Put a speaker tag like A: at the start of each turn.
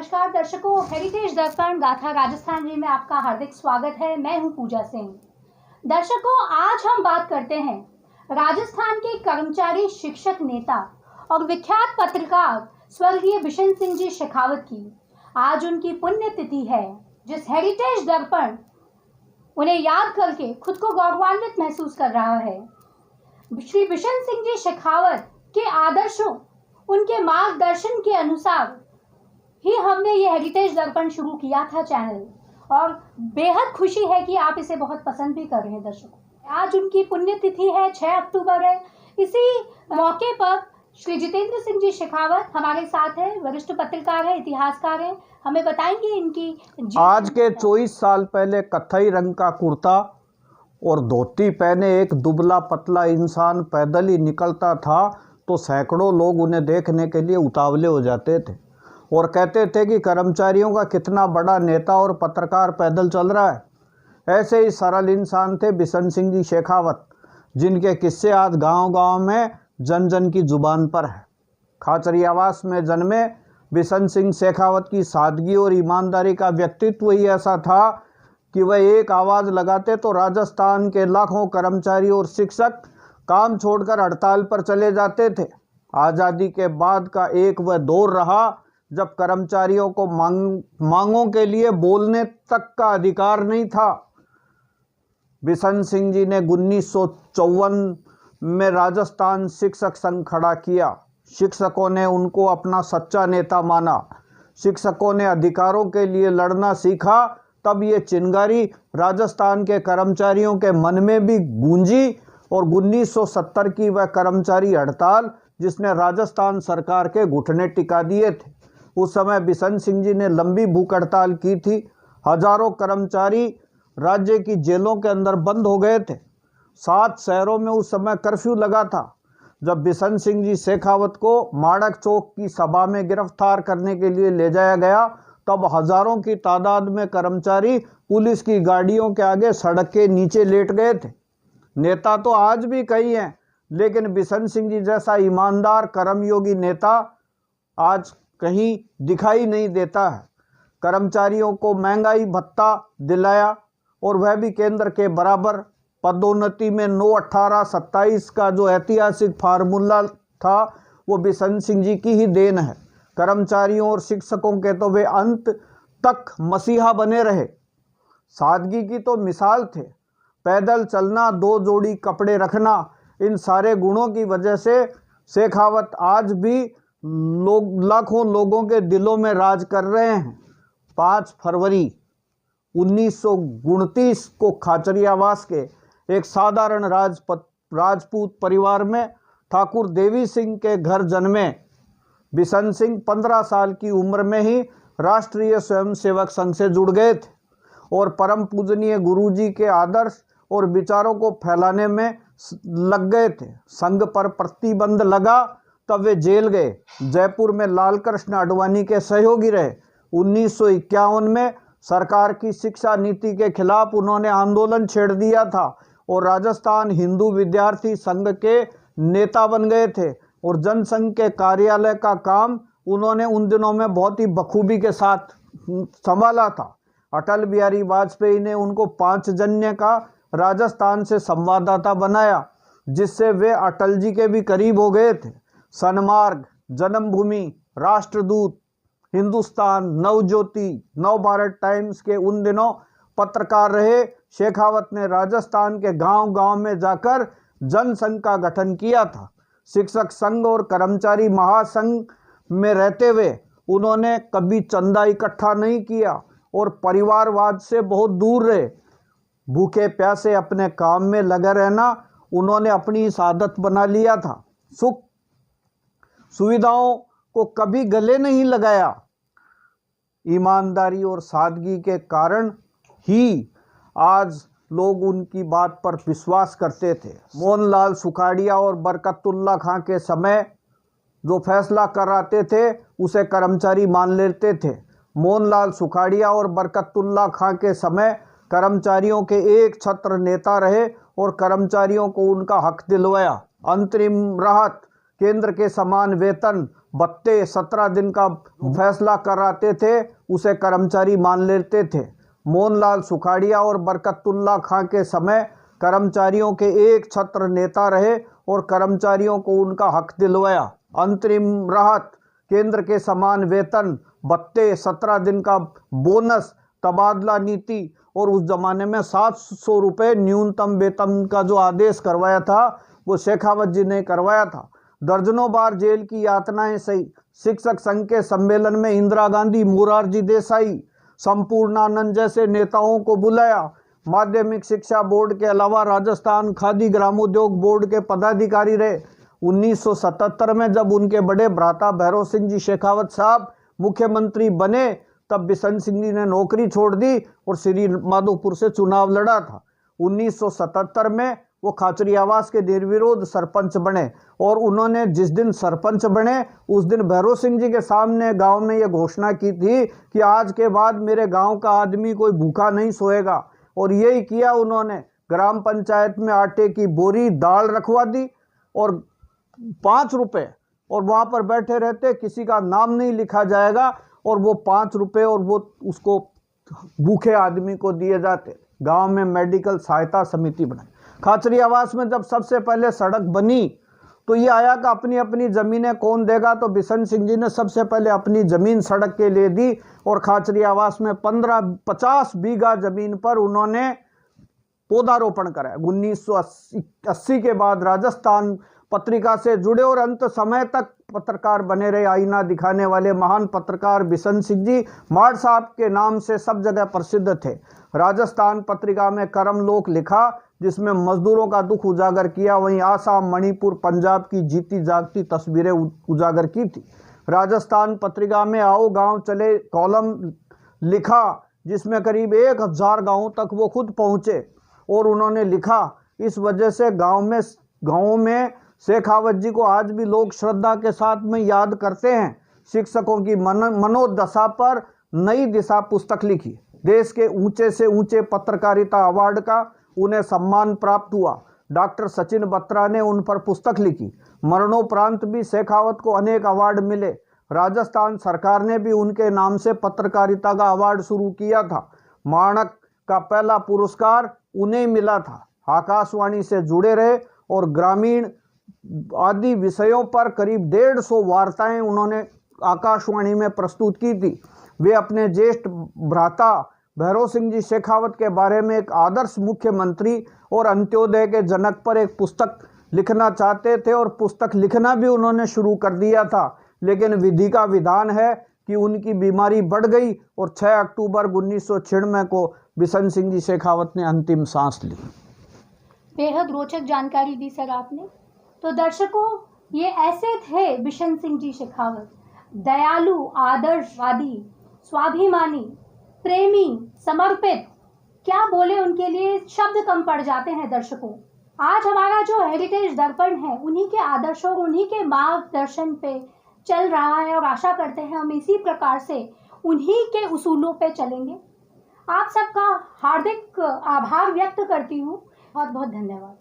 A: नमस्कार दर्शकों, हेरिटेज दर्पण गाथा राजस्थान में आपका हार्दिक स्वागत है। मैं हूं पूजा सिंह। दर्शकों, आज हम बात करते हैं राजस्थान के कर्मचारी, शिक्षक, नेता और विख्यात पत्रकार स्वर्गीय बिशन सिंह जी शेखावत की। आज उनकी पुण्यतिथि है। जिस हेरिटेज दर्पण उन्हें याद करके खुद को गौरवान्वित महसूस कर रहा है। श्री बिशन सिंह जी शेखावत के आदर्शों, उनके मार्गदर्शन के अनुसार ही हमने ये हेरिटेज दर्पण शुरू किया था चैनल, और बेहद खुशी है कि आप इसे बहुत पसंद भी कर रहे हैं। दर्शकों, आज उनकी पुण्यतिथि है, 6 अक्टूबर है। इसी मौके पर श्री जितेंद्र सिंह जी शेखावत हमारे साथ है, वरिष्ठ पत्रकार है, इतिहासकार हैं। हमें बताएंगे इनकी
B: आज के 24 साल पहले कत्थई रंग का कुर्ता और धोती पहने एक दुबला पतला इंसान पैदल ही निकलता था तो सैकड़ों लोग उन्हें देखने के लिए उतावले हो जाते थे और कहते थे कि कर्मचारियों का कितना बड़ा नेता और पत्रकार पैदल चल रहा है। ऐसे ही सरल इंसान थे बिशन सिंह जी शेखावत, जिनके किस्से आज गांव-गांव में जन जन की जुबान पर है। खाचरियावास में जन्मे बिशन सिंह शेखावत की सादगी और ईमानदारी का व्यक्तित्व ही ऐसा था कि वह एक आवाज़ लगाते तो राजस्थान के लाखों कर्मचारी और शिक्षक काम छोड़कर हड़ताल पर चले जाते थे। आज़ादी के बाद का एक वह दौर रहा जब कर्मचारियों को मांगों के लिए बोलने तक का अधिकार नहीं था। बिशन सिंह जी ने 1954 में राजस्थान शिक्षक संघ खड़ा किया। शिक्षकों ने उनको अपना सच्चा नेता माना। शिक्षकों ने अधिकारों के लिए लड़ना सीखा। तब ये चिंगारी राजस्थान के कर्मचारियों के मन में भी गूंजी और 1970 की वह कर्मचारी हड़ताल जिसने राजस्थान सरकार के घुटने टिका दिए थे। उस समय बिशन सिंह जी ने लंबी भूख हड़ताल की थी। हजारों कर्मचारी राज्य की जेलों के अंदर बंद हो गए थे। 7 शहरों में उस समय कर्फ्यू लगा था। जब बिशन सिंह जी शेखावत को माड़क चौक की सभा में गिरफ्तार करने के लिए ले जाया गया, तब हजारों की तादाद में कर्मचारी पुलिस की गाड़ियों के आगे सड़क के नीचे लेट गए थे। नेता तो आज भी कई हैं, लेकिन बिशन सिंह जी जैसा ईमानदार कर्मयोगी नेता आज कहीं दिखाई नहीं देता है। कर्मचारियों को महंगाई भत्ता दिलाया और वह भी केंद्र के बराबर। पदोन्नति में 9, 18, 27 का जो ऐतिहासिक फार्मूला था वो बिशन सिंह जी की ही देन है। कर्मचारियों और शिक्षकों के तो वे अंत तक मसीहा बने रहे। सादगी की तो मिसाल थे। पैदल चलना, 2 जोड़ी कपड़े रखना, इन सारे गुणों की वजह से शेखावत आज भी लाखों लोगों के दिलों में राज कर रहे हैं। 5 फरवरी 1929 को खाचरियावास के एक साधारण राजपूत परिवार में ठाकुर देवी सिंह के घर जन्मे बिशन सिंह 15 साल की उम्र में ही राष्ट्रीय स्वयंसेवक संघ से जुड़ गए थे और परम पूजनीय गुरुजी के आदर्श और विचारों को फैलाने में लग गए थे। संघ पर प्रतिबंध लगा तब वे जेल गए। जयपुर में लाल कृष्ण आडवाणी के सहयोगी रहे। 1951 में सरकार की शिक्षा नीति के खिलाफ उन्होंने आंदोलन छेड़ दिया था और राजस्थान हिंदू विद्यार्थी संघ के नेता बन गए थे और जनसंघ के कार्यालय का काम उन्होंने उन दिनों में बहुत ही बखूबी के साथ संभाला था। अटल बिहारी वाजपेयी ने उनको 5 जन्य का राजस्थान से संवाददाता बनाया, जिससे वे अटल जी के भी करीब हो गए थे। सन्मार्ग, जन्मभूमि, राष्ट्रदूत, हिंदुस्तान, नवज्योति, नवभारत टाइम्स के उन दिनों पत्रकार रहे। शेखावत ने राजस्थान के गांव-गांव में जाकर जनसंघ का गठन किया था। शिक्षक संघ और कर्मचारी महासंघ में रहते हुए उन्होंने कभी चंदा इकट्ठा नहीं किया और परिवारवाद से बहुत दूर रहे। भूखे प्यासे अपने काम में लगे रहना उन्होंने अपनी इस आदत बना लिया था। सुख सुविधाओं को कभी गले नहीं लगाया। ईमानदारी और सादगी के कारण ही आज लोग उनकी बात पर विश्वास करते थे। मोहनलाल सुखाड़िया और बरकतुल्ला खां के समय जो फैसला कराते थे उसे कर्मचारी मान लेते थे। मोहनलाल सुखाड़िया और बरकतुल्ला खां के समय कर्मचारियों के एक छत्र नेता रहे और कर्मचारियों को उनका हक दिलवाया। अंतरिम राहत केंद्र के समान वेतन, भत्ते, 17 दिन का फैसला कराते थे, उसे कर्मचारी मान लेते थे। मोहनलाल सुखाड़िया और बरकतुल्ला खां के समय कर्मचारियों के एक छत्र नेता रहे और कर्मचारियों को उनका हक दिलवाया। अंतरिम राहत, केंद्र के समान वेतन, भत्ते, 17 दिन का बोनस, तबादला नीति और उस जमाने में 700 रुपये न्यूनतम वेतन का जो आदेश करवाया था वो शेखावत जी ने करवाया था। दर्जनों बार जेल की यातनाएं सही। शिक्षक संघ के सम्मेलन में इंदिरा गांधी, मोरारजी देसाई, संपूर्णानंद जैसे नेताओं को बुलाया। माध्यमिक शिक्षा बोर्ड के अलावा राजस्थान खादी ग्रामोद्योग बोर्ड के पदाधिकारी रहे। 1977 में जब उनके बड़े भ्राता भैरव सिंह जी शेखावत साहब मुख्यमंत्री बने, तब बिशन सिंह जी ने नौकरी छोड़ दी और श्री माधोपुर से चुनाव लड़ा था। 1977 में वो खाचरी आवास के निर्विरोध सरपंच बने और उन्होंने जिस दिन सरपंच बने उस दिन भैरव सिंह जी के सामने गांव में ये घोषणा की थी कि आज के बाद मेरे गांव का आदमी कोई भूखा नहीं सोएगा। और यही किया उन्होंने। ग्राम पंचायत में आटे की बोरी, दाल रखवा दी और 5 रुपये, और वहाँ पर बैठे रहते, किसी का नाम नहीं लिखा जाएगा और वो 5 रुपये और वो उसको भूखे आदमी को दिए जाते। गांव में मेडिकल सहायता समिति बनाई। खाचरी आवास में जब सबसे पहले सड़क बनी तो ये आया कि अपनी अपनी ज़मीनें कौन देगा, तो बिशन सिंह जी ने सबसे पहले अपनी ज़मीन सड़क के लिए दी और खाचरी आवास में 50 बीघा ज़मीन पर उन्होंने पौधारोपण कराया। 1980 के बाद राजस्थान पत्रिका से जुड़े और अंत समय तक पत्रकार बने रहे, आईना दिखाने वाले महान पत्रकार बिशन सिंह जी माड़ साहब के नाम से सब जगह प्रसिद्ध थे। राजस्थान पत्रिका में कर्मलोक लिखा जिसमें मजदूरों का दुख उजागर किया, वहीं आसाम, मणिपुर, पंजाब की जीती जागती तस्वीरें उजागर की थी। राजस्थान पत्रिका में आओ गांव चले कॉलम लिखा जिसमें करीब 1000 गांवों तक वो खुद पहुंचे और उन्होंने लिखा, इस वजह से गाँवों में शेखावत जी को आज भी लोग श्रद्धा के साथ में याद करते हैं। शिक्षकों की मनोदशा पर नई दिशा पुस्तक लिखी। देश के ऊंचे से ऊंचे पत्रकारिता अवार्ड का उन्हें सम्मान प्राप्त हुआ। डॉक्टर सचिन बत्रा ने उन पर पुस्तक लिखी। मरणोपरांत भी शेखावत को अनेक अवार्ड मिले। राजस्थान सरकार ने भी उनके नाम से पत्रकारिता का अवार्ड शुरू किया था। माणक का पहला पुरस्कार उन्हें मिला था। आकाशवाणी से जुड़े रहे और ग्रामीण आदि विषयों पर करीब 150 वार्ताएं उन्होंने आकाशवाणी में प्रस्तुत की थी। वे अपने ज्येष्ठ भ्राता भैरव सिंह जी शेखावत के बारे में एक आदर्श मुख्यमंत्री और अंत्योदय के जनक पर एक पुस्तक लिखना चाहते थे और पुस्तक लिखना भी उन्होंने शुरू कर दिया था, लेकिन विधि का विधान है कि उनकी बीमारी बढ़ गई और 6 अक्टूबर 1996 को बिशन सिंह जी शेखावत ने अंतिम सांस ली।
A: बेहद रोचक जानकारी दी सर आपने। तो दर्शकों, ये ऐसे थे बिशन सिंह जी शेखावत, दयालु, आदर्शवादी, स्वाभिमानी, प्रेमी, समर्पित, क्या बोले उनके लिए शब्द कम पड़ जाते हैं। दर्शकों, आज हमारा जो हेरिटेज दर्पण है उन्हीं के आदर्शों, उन्हीं के मार्गदर्शन पे चल रहा है और आशा करते हैं हम इसी प्रकार से उन्हीं के उसूलों पे चलेंगे। आप सबका हार्दिक आभार व्यक्त करती हूँ। बहुत बहुत धन्यवाद।